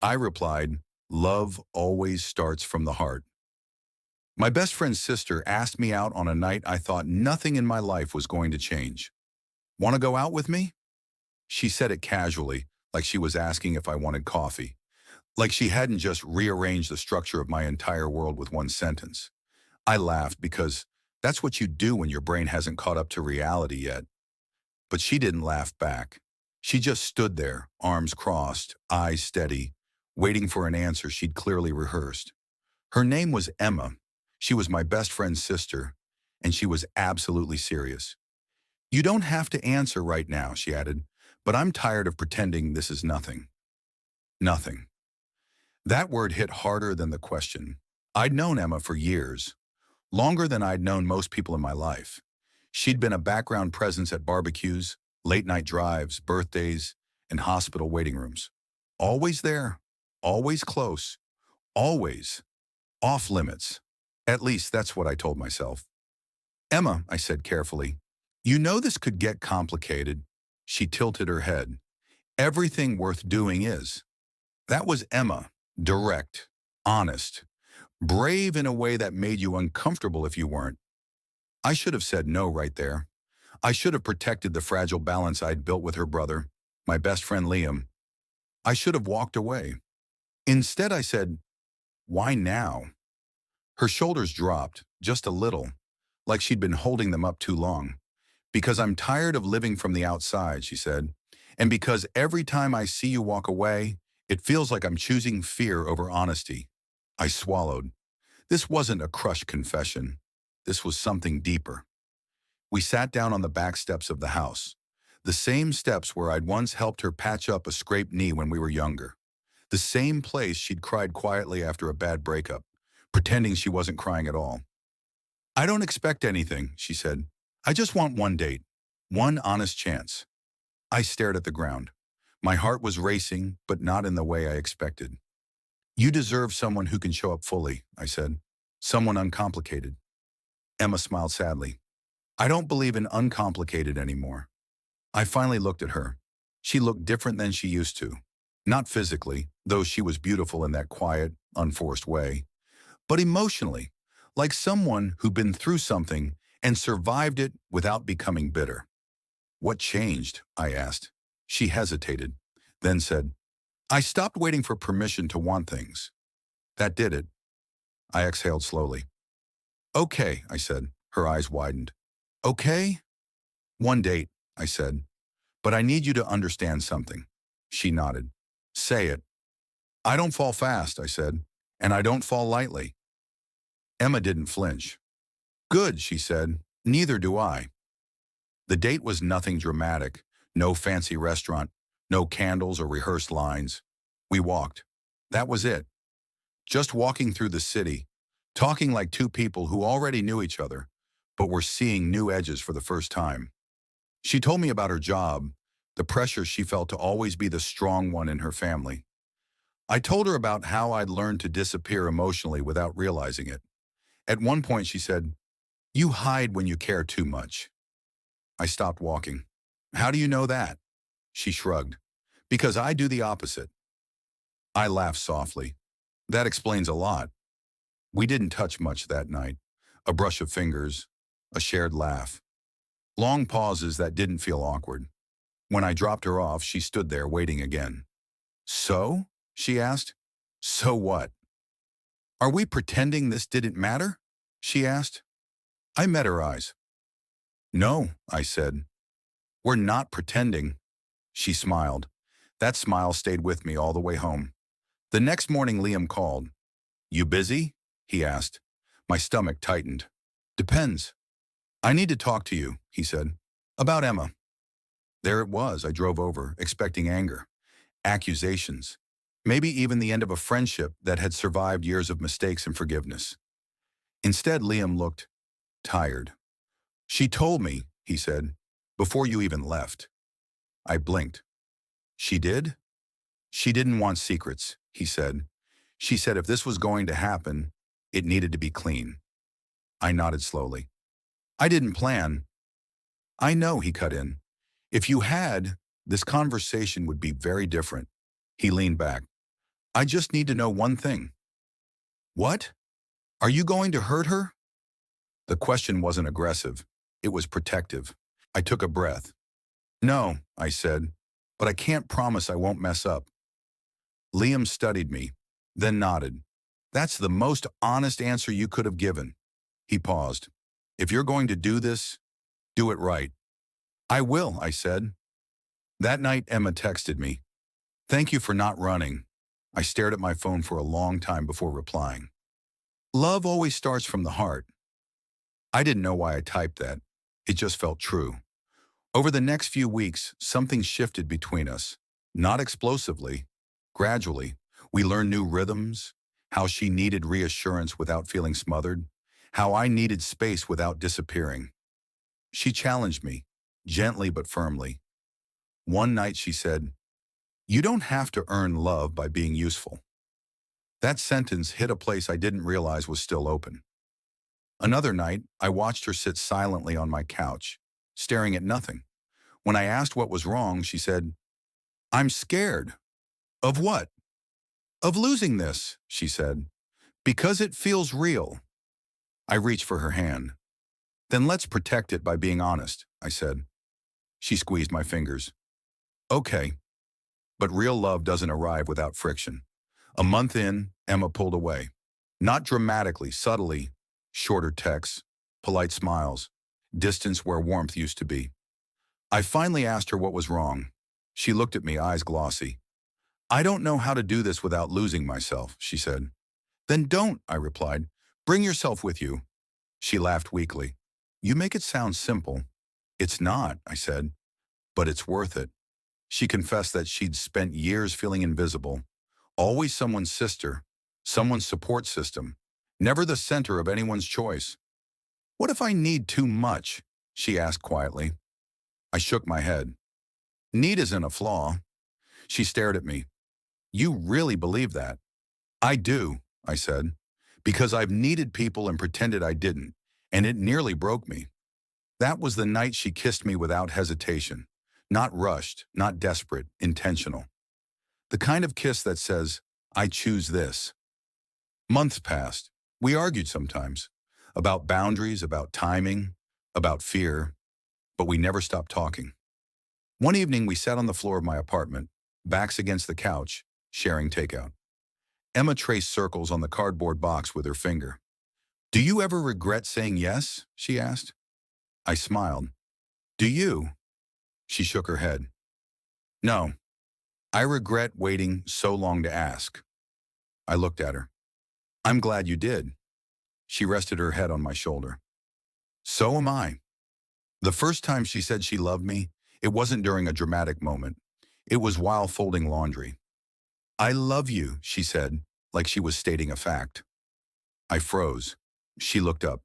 I replied, "Love always starts from the heart." My best friend's sister asked me out on a night I thought nothing in my life was going to change. "Want to go out with me?" She said it casually, like she was asking if I wanted coffee, like she hadn't just rearranged the structure of my entire world with one sentence. I laughed because that's what you do when your brain hasn't caught up to reality yet. But she didn't laugh back. She just stood there, arms crossed, eyes steady, waiting for an answer she'd clearly rehearsed. Her name was Emma. She was my best friend's sister, and she was absolutely serious. "You don't have to answer right now," she added, "but I'm tired of pretending this is nothing." Nothing. That word hit harder than the question. I'd known Emma for years, longer than I'd known most people in my life. She'd been a background presence at barbecues, late-night drives, birthdays, and hospital waiting rooms. Always there, always close, always off limits. At least that's what I told myself. "Emma," I said carefully, "you know this could get complicated." She tilted her head. "Everything worth doing is." That was Emma, direct, honest, brave in a way that made you uncomfortable if you weren't. I should have said no right there. I should have protected the fragile balance I'd built with her brother, my best friend Liam. I should have walked away. Instead, I said, "Why now?" Her shoulders dropped, just a little, like she'd been holding them up too long. "Because I'm tired of living from the outside," she said. "And because every time I see you walk away, it feels like I'm choosing fear over honesty." I swallowed. This wasn't a crushed confession. This was something deeper. We sat down on the back steps of the house, the same steps where I'd once helped her patch up a scraped knee when we were younger, the same place she'd cried quietly after a bad breakup, pretending she wasn't crying at all. "I don't expect anything," she said. "I just want one date, one honest chance." I stared at the ground. My heart was racing, but not in the way I expected. "You deserve someone who can show up fully," I said. "Someone uncomplicated." Emma smiled sadly. "I don't believe in uncomplicated anymore." I finally looked at her. She looked different than she used to. Not physically, though she was beautiful in that quiet, unforced way, but emotionally, like someone who'd been through something and survived it without becoming bitter. "What changed?" I asked. She hesitated, then said, "I stopped waiting for permission to want things." That did it. I exhaled slowly. "Okay," I said. Her eyes widened. "Okay?" "One date," I said. "But I need you to understand something." She nodded. "Say it." "I don't fall fast," I said, "and I don't fall lightly." Emma didn't flinch. "Good," she said. "Neither do I." The date was nothing dramatic, no fancy restaurant, no candles or rehearsed lines. We walked. That was it. Just walking through the city, talking like two people who already knew each other, but were seeing new edges for the first time. She told me about her job, the pressure she felt to always be the strong one in her family. I told her about how I'd learned to disappear emotionally without realizing it. At one point she said, "You hide when you care too much." I stopped walking. "How do you know that?" She shrugged. "Because I do the opposite." I laughed softly. That explains a lot. We didn't touch much that night. A brush of fingers, a shared laugh. Long pauses that didn't feel awkward. When I dropped her off, she stood there waiting again. "So?" she asked. "So what?" "Are we pretending this didn't matter?" she asked. I met her eyes. "No," I said. "We're not pretending." She smiled. That smile stayed with me all the way home. The next morning Liam called. "You busy?" he asked. My stomach tightened. "Depends." "I need to talk to you," he said. "About Emma." There it was. I drove over, expecting anger, accusations, maybe even the end of a friendship that had survived years of mistakes and forgiveness. Instead, Liam looked tired. "She told me," he said, "before you even left." I blinked. "She did?" "She didn't want secrets," he said. "She said if this was going to happen, it needed to be clean." I nodded slowly. "I didn't plan." "I know," he cut in. "If you had, this conversation would be very different." He leaned back. I just need to know one thing. What? Are you going to hurt her? The question wasn't aggressive. It was protective. I took a breath. No, I said, but I can't promise I won't mess up. Liam studied me, then nodded. That's the most honest answer you could have given. He paused. If you're going to do this, do it right. I will, I said. That night, Emma texted me. Thank you for not running. I stared at my phone for a long time before replying. Love always starts from the heart. I didn't know why I typed that. It just felt true. Over the next few weeks, something shifted between us. Not explosively. Gradually, we learned new rhythms, how she needed reassurance without feeling smothered, how I needed space without disappearing. She challenged me, gently but firmly. One night she said, "You don't have to earn love by being useful." That sentence hit a place I didn't realize was still open. Another night, I watched her sit silently on my couch, staring at nothing. When I asked what was wrong, she said, "I'm scared." Of what? Of losing this, she said, because it feels real. I reached for her hand. Then let's protect it by being honest, I said. She squeezed my fingers. Okay, but real love doesn't arrive without friction. A month in, Emma pulled away. Not dramatically, subtly, shorter texts, polite smiles, distance where warmth used to be. I finally asked her what was wrong. She looked at me, eyes glossy. I don't know how to do this without losing myself, she said. Then don't, I replied. Bring yourself with you. She laughed weakly. You make it sound simple. It's not, I said, but it's worth it. She confessed that she'd spent years feeling invisible, always someone's sister, someone's support system, never the center of anyone's choice. What if I need too much? She asked quietly. I shook my head. Need isn't a flaw. She stared at me. You really believe that? I do, I said, because I've needed people and pretended I didn't, and it nearly broke me. That was the night she kissed me without hesitation. Not rushed, not desperate, intentional. The kind of kiss that says, I choose this. Months passed. We argued sometimes. About boundaries, about timing, about fear. But we never stopped talking. One evening we sat on the floor of my apartment, backs against the couch, sharing takeout. Emma traced circles on the cardboard box with her finger. Do you ever regret saying yes? She asked. I smiled. Do you? She shook her head. No. I regret waiting so long to ask. I looked at her. I'm glad you did. She rested her head on my shoulder. So am I. The first time she said she loved me, it wasn't during a dramatic moment. It was while folding laundry. I love you, she said, like she was stating a fact. I froze. She looked up.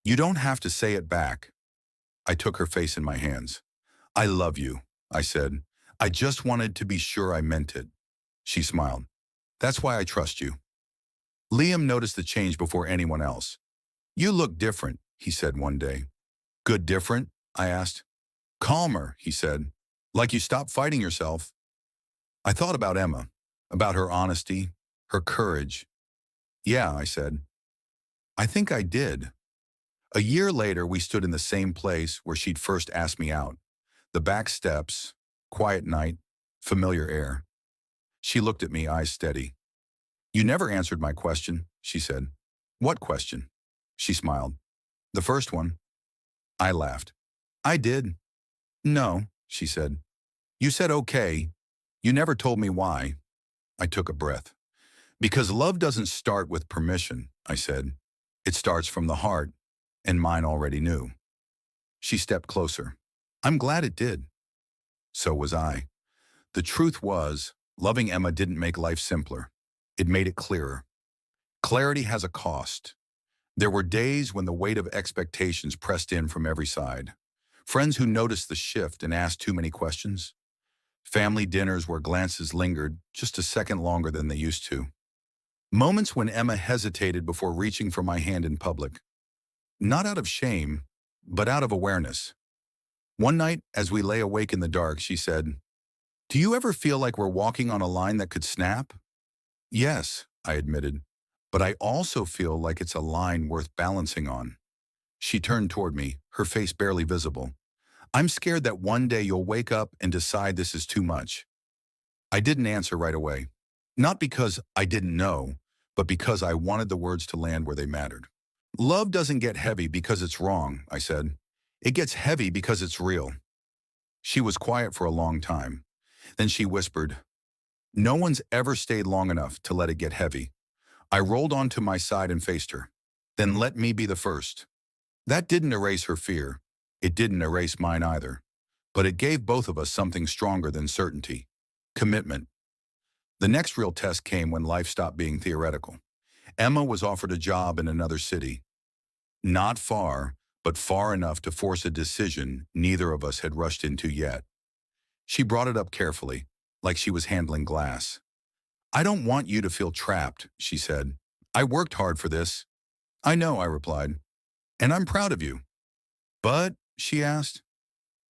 You don't have to say it back. I took her face in my hands. I love you, I said. I just wanted to be sure I meant it. She smiled. That's why I trust you. Liam noticed the change before anyone else. You look different, he said one day. Good different? I asked. Calmer, he said. Like you stopped fighting yourself. I thought about Emma, about her honesty, her courage. Yeah, I said. I think I did. A year later, we stood in the same place where she'd first asked me out. The back steps, quiet night, familiar air. She looked at me, eyes steady. You never answered my question, she said. What question? She smiled. The first one. I laughed. I did. No, she said. You said okay. You never told me why. I took a breath. Because love doesn't start with permission, I said. It starts from the heart, and mine already knew. She stepped closer. I'm glad it did. So was I. The truth was, loving Emma didn't make life simpler. It made it clearer. Clarity has a cost. There were days when the weight of expectations pressed in from every side. Friends who noticed the shift and asked too many questions. Family dinners where glances lingered just a second longer than they used to. Moments when Emma hesitated before reaching for my hand in public. Not out of shame, but out of awareness. One night, as we lay awake in the dark, she said, Do you ever feel like we're walking on a line that could snap? Yes, I admitted, but I also feel like it's a line worth balancing on. She turned toward me, her face barely visible. I'm scared that one day you'll wake up and decide this is too much. I didn't answer right away. Not because I didn't know, but because I wanted the words to land where they mattered. Love doesn't get heavy because it's wrong, I said. It gets heavy because it's real. She was quiet for a long time. Then she whispered, no one's ever stayed long enough to let it get heavy. I rolled onto my side and faced her. Then let me be the first. That didn't erase her fear. It didn't erase mine either. But it gave both of us something stronger than certainty. Commitment. The next real test came when life stopped being theoretical. Emma was offered a job in another city. Not far, but far enough to force a decision neither of us had rushed into yet. She brought it up carefully, like she was handling glass. I don't want you to feel trapped, she said. I worked hard for this. I know, I replied. And I'm proud of you. But, she asked,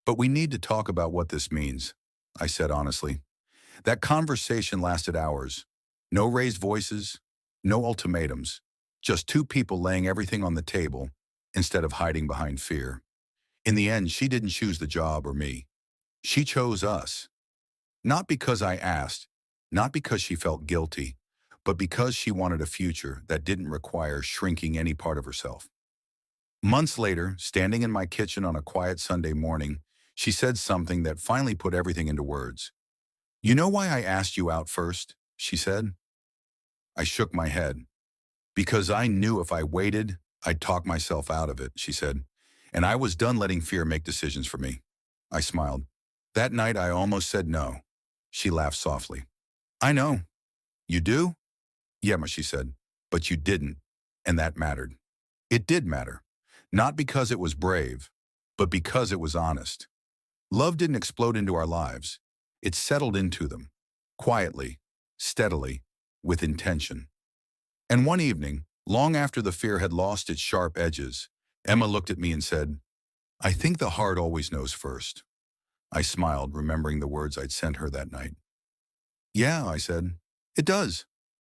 but we need to talk about what this means, I said honestly. That conversation lasted hours. No raised voices, no ultimatums, just two people laying everything on the table instead of hiding behind fear. In the end, she didn't choose the job or me. She chose us. Not because I asked, not because she felt guilty, but because she wanted a future that didn't require shrinking any part of herself. Months later, standing in my kitchen on a quiet Sunday morning, she said something that finally put everything into words. You know why I asked you out first? She said. I shook my head. Because I knew if I waited, I'd talk myself out of it, she said. And I was done letting fear make decisions for me. I smiled. That night, I almost said no. She laughed softly. I know. You do? Yeah, she said. But you didn't. And that mattered. It did matter. Not because it was brave, but because it was honest. Love didn't explode into our lives. It settled into them. Quietly, steadily, with intention. And one evening, long after the fear had lost its sharp edges, Emma looked at me and said, I think the heart always knows first. I smiled, remembering the words I'd sent her that night. Yeah, I said, it does.